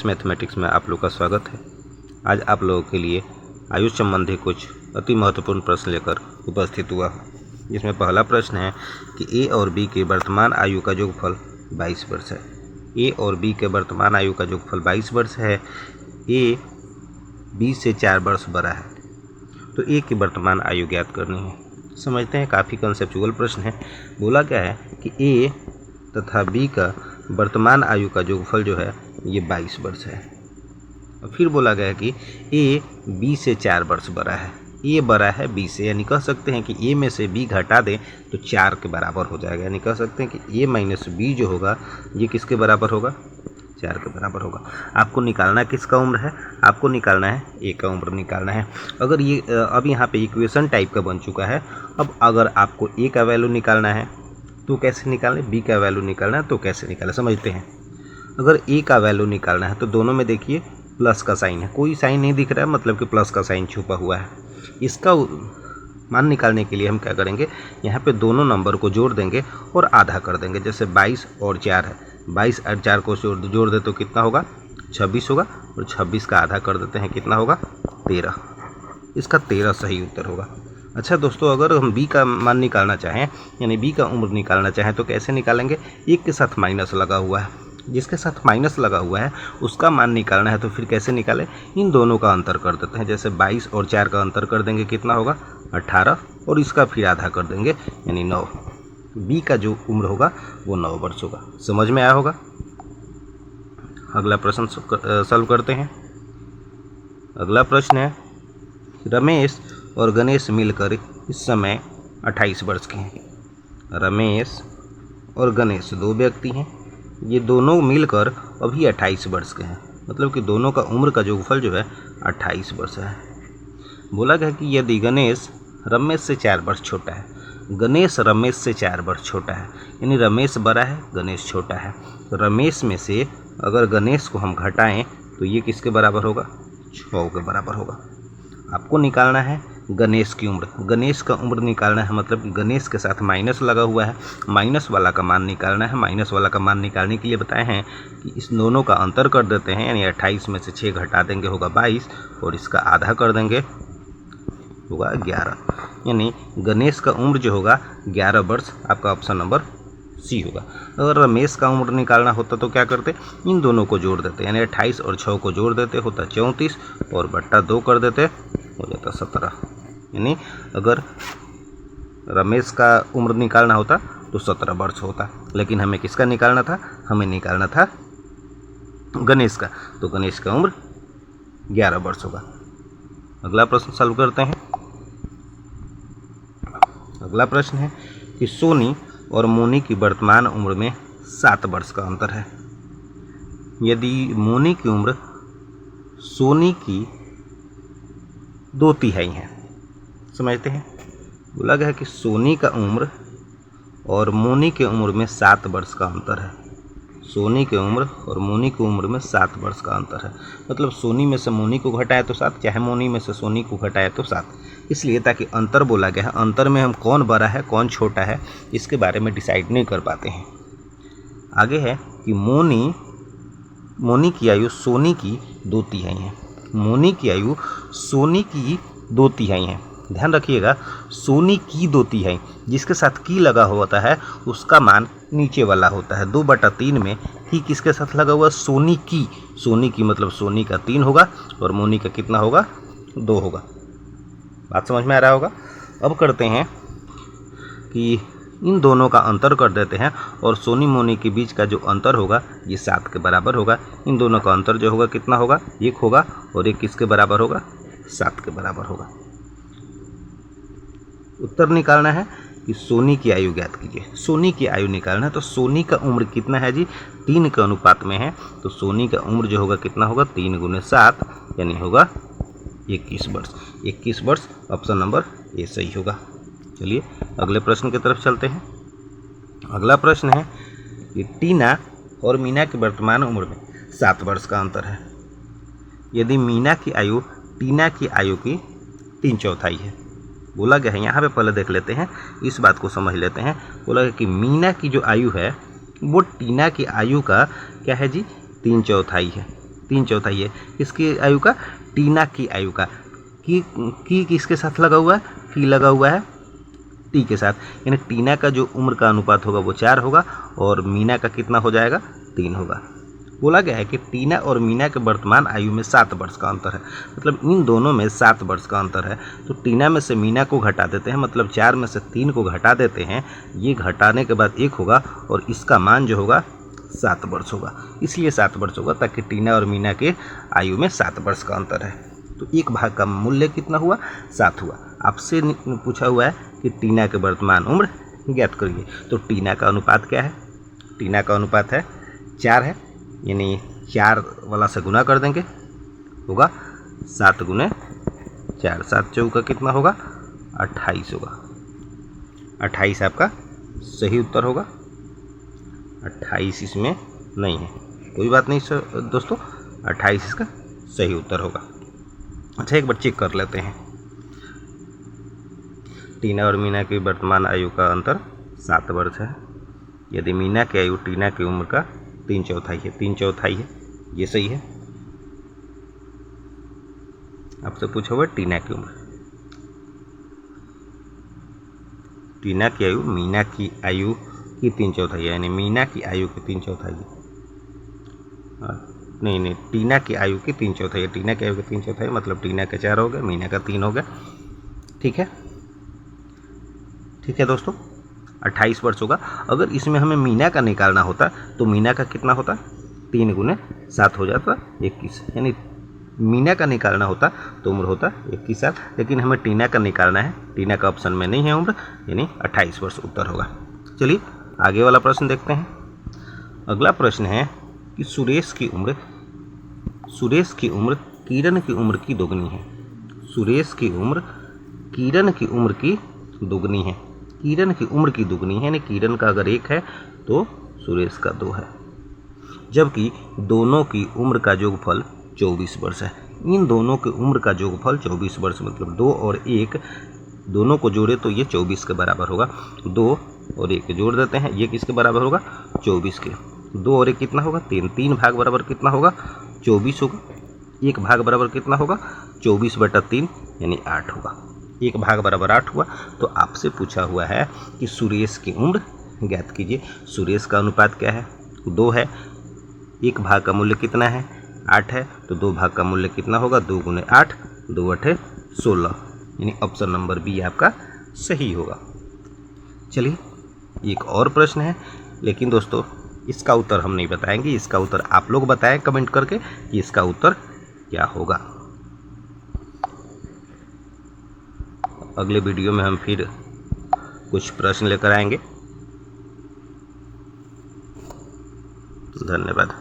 Mathematics में आप लोग का स्वागत है। आज आप लोगों के लिए आयु संबंधी कुछ अति महत्वपूर्ण प्रश्न लेकर उपस्थित हुआ हूँ, जिसमें पहला प्रश्न है कि ए और बी के वर्तमान आयु का योगफल 22 वर्ष है। ए और बी के वर्तमान आयु का योगफल 22 वर्ष है। ए बी से 4 वर्ष बड़ा है, तो ए की वर्तमान आयु ज्ञात करनी है। समझते हैं, काफ़ी कंसेप्चुअल प्रश्न है। बोला गया है कि ए तथा बी का वर्तमान आयु का योगफल जो है ये 22 वर्ष है। और फिर बोला गया है कि ए बी से 4 वर्ष बड़ा है। ए बड़ा है बी से, यानी कह सकते हैं कि ए में से बी घटा दें तो 4 के बराबर हो जाएगा। यानी कह सकते हैं कि ए माइनस बी जो होगा ये किसके बराबर होगा? 4 के बराबर होगा। आपको निकालना किसका उम्र है? आपको निकालना है ए का उम्र निकालना है। अगर ये अब यहाँ पे इक्वेशन टाइप का बन चुका है। अब अगर आपको ए का वैल्यू निकालना है तो कैसे निकालें, बी का वैल्यू निकालना है तो कैसे निकालें, समझते हैं। अगर ए का वैल्यू निकालना है तो दोनों में देखिए प्लस का साइन है, कोई साइन नहीं दिख रहा है, मतलब कि प्लस का साइन छुपा हुआ है। इसका मान निकालने के लिए हम क्या करेंगे, यहाँ पे दोनों नंबर को जोड़ देंगे और आधा कर देंगे। जैसे 22 और 4 है, 22 और 4 को जोड़ दे तो कितना होगा? 26 होगा। और 26 का आधा कर देते हैं, कितना होगा? 13। इसका 13 सही उत्तर होगा। अच्छा दोस्तों, अगर हम बी का मान निकालना चाहें, यानी बी का उम्र निकालना चाहें तो कैसे निकालेंगे? एक के साथ माइनस लगा हुआ है, जिसके साथ माइनस लगा हुआ है उसका मान निकालना है। तो फिर कैसे निकालें? इन दोनों का अंतर कर देते हैं। जैसे 22 और 4 का अंतर कर देंगे, कितना होगा? 18। और इसका फिर आधा कर देंगे, यानी 9। बी का जो उम्र होगा वो 9 वर्ष होगा। समझ में आया होगा। अगला प्रश्न सॉल्व करते हैं। अगला प्रश्न है, रमेश और गणेश मिलकर इस समय 28 वर्ष के हैं। रमेश और गणेश दो व्यक्ति हैं, ये दोनों मिलकर अभी 28 वर्ष के हैं। मतलब कि दोनों का उम्र का योगफल जो है 28 वर्ष है। बोला गया कि यदि गणेश रमेश से 4 वर्ष छोटा है, गणेश रमेश से 4 वर्ष छोटा है, यानी रमेश बड़ा है गणेश छोटा है, तो रमेश में से अगर गणेश को हम घटाएं तो ये किसके बराबर होगा? 6 के बराबर होगा। आपको निकालना है गणेश की उम्र। गणेश का उम्र निकालना है, मतलब कि गणेश के साथ माइनस लगा हुआ है, माइनस वाला का मान निकालना है। माइनस वाला का मान निकालने के लिए बताए हैं कि इस दोनों का अंतर कर देते हैं, यानी 28 में से 6 घटा देंगे होगा 22, और इसका आधा कर देंगे होगा 11। यानी गणेश का उम्र जो होगा 11 वर्ष। आपका ऑप्शन नंबर सी होगा। अगर रमेश का उम्र निकालना होता तो क्या करते? इन दोनों को जोड़ देते, यानी 28 और 6 को जोड़ देते, होता 34, और बट्टा 2 कर देते, हो जाता 17। यानी अगर रमेश का उम्र निकालना होता तो 17 वर्ष होता, लेकिन हमें किसका निकालना था? हमें निकालना था गणेश का, तो गणेश का उम्र 11 वर्ष होगा। अगला प्रश्न सॉल्व करते हैं। अगला प्रश्न है कि सोनी और मोनी की वर्तमान उम्र में 7 वर्ष का अंतर है। यदि मोनी की उम्र सोनी की 2/3 है, समझते हैं। बोला गया है कि सोनी का उम्र और मोनी के उम्र में 7 वर्ष का अंतर है। सोनी की उम्र और मोनी की उम्र में 7 वर्ष का अंतर है। मतलब सोनी में से मोनी को घटाए तो 7, चाहे मोनी में से सोनी को घटाए तो 7। इसलिए ताकि अंतर बोला गया है, अंतर में हम कौन बड़ा है कौन छोटा है इसके बारे में डिसाइड नहीं कर पाते हैं। आगे है कि मोनी की आयु सोनी की 2/3 है। मोनी की आयु सोनी की 2/3 है। ध्यान रखिएगा, सोनी की 2/3, जिसके साथ की लगा होता है उसका मान नीचे वाला होता है। 2/3 में की किसके साथ लगा हुआ? सोनी की। सोनी की मतलब सोनी का 3 होगा और मोनी का कितना होगा? 2 होगा। बात समझ में आ रहा होगा। अब करते हैं कि इन दोनों का अंतर कर देते हैं, और सोनी मोनी के बीच का जो अंतर होगा ये 7 के बराबर होगा। इन दोनों का अंतर जो होगा कितना होगा? 1 होगा, और 1 किसके बराबर होगा? 7 के बराबर होगा। उत्तर निकालना है कि सोनी की आयु ज्ञात कीजिए। सोनी की आयु निकालना है, तो सोनी का उम्र कितना है जी? 3 के अनुपात में है, तो सोनी का उम्र जो होगा कितना होगा? 3 × 7, यानी होगा 21 वर्ष। 21 वर्ष ऑप्शन नंबर ए सही होगा। चलिए अगले प्रश्न की तरफ चलते हैं। अगला प्रश्न है कि टीना और मीना की वर्तमान उम्र में 7 वर्ष का अंतर है। यदि मीना की आयु टीना की आयु की 3/4 है। बोला गया है, यहाँ पे पहले देख लेते हैं, इस बात को समझ लेते हैं। बोला गया कि मीना की जो आयु है वो टीना की आयु का क्या है जी? 3/4 है। 3/4 है। किसकी आयु का? टीना की आयु का। की किसके साथ लगा हुआ है? की लगा हुआ है टी के साथ, यानी टीना का जो उम्र का अनुपात होगा वो 4 होगा और मीना का कितना हो जाएगा? 3 होगा। बोला गया है कि टीना और मीना के वर्तमान आयु में 7 वर्ष का अंतर है, मतलब इन दोनों में 7 वर्ष का अंतर है। तो टीना में से मीना को घटा देते हैं, मतलब 4 में से 3 को घटा देते हैं, ये घटाने के बाद 1 होगा और इसका मान जो होगा 7 वर्ष होगा। इसलिए 7 वर्ष होगा ताकि टीना और मीना के आयु में 7 वर्ष का अंतर है। तो एक भाग का मूल्य कितना हुआ? 7 हुआ। आपसे पूछा हुआ है कि टीना के वर्तमान उम्र ज्ञात करिए। तो टीना का अनुपात क्या है? टीना का अनुपात है 4 है, यानी 4 वाला से गुना कर देंगे, होगा 7 गुने 4, 7 चौका कितना होगा? 28 होगा। 28 आपका सही उत्तर होगा। 28 इसमें नहीं है, कोई बात नहीं दोस्तों, 28 इसका सही उत्तर होगा। अच्छा, एक बार चेक कर लेते हैं। टीना और मीना की वर्तमान आयु का अंतर 7 वर्ष है। यदि मीना की आयु टीना की उम्र का 3/4 है, 3/4 है, ये सही है। आपसे पूछा हुआ टीना की उम्र, टीना की आयु मीना की आयु की 3/4 है, यानी मीना की आयु की 3/4 है। नहीं, टीना की आयु की 3/4 है। टीना की आयु की 3/4 है, मतलब टीना का 4 हो गया, मीना का 3 हो गया। ठीक है, ठीक है दोस्तों, 28 वर्ष होगा। अगर इसमें हमें मीना का निकालना होता तो मीना का कितना होता? 3 गुने 7 हो जाता 21, यानी मीना का निकालना होता तो उम्र होता 21 साल, लेकिन हमें टीना का निकालना है। टीना का ऑप्शन में नहीं है उम्र, यानी 28 वर्ष उत्तर होगा। चलिए आगे वाला प्रश्न देखते हैं। अगला प्रश्न है कि सुरेश की उम्र किरण की उम्र की दोगुनी है। सुरेश की उम्र किरण की उम्र की दोगुनी है। किरण की उम्र की दोगुनी है, यानी किरण का अगर 1 है तो सुरेश का 2 है, जबकि दोनों की उम्र का जोगफल 24 वर्ष है। इन दोनों की उम्र का जोगफल 24 वर्ष, मतलब 2 और 1 दोनों को जोड़े तो ये 24 के बराबर होगा। 2 और 1 जोड़ देते हैं, ये किसके बराबर होगा? 24 के। 2 और 1 कितना होगा? 3। 3 भाग बराबर कितना होगा? 24 होगा। 1 भाग बराबर कितना होगा? 24/3, यानी 8 होगा। 1 भाग बराबर 8 हुआ। तो आपसे पूछा हुआ है कि सुरेश की उम्र ज्ञात कीजिए। सुरेश का अनुपात क्या है? 2 है। 1 भाग का मूल्य कितना है? 8 है, तो 2 भाग का मूल्य कितना होगा? 2 गुने 8, 2 8 16, यानी ऑप्शन नंबर बी आपका सही होगा। चलिए एक और प्रश्न है, लेकिन दोस्तों इसका उत्तर हम नहीं बताएंगे, इसका उत्तर आप लोग बताएं कमेंट करके कि इसका उत्तर क्या होगा। अगले वीडियो में हम फिर कुछ प्रश्न लेकर आएंगे। धन्यवाद।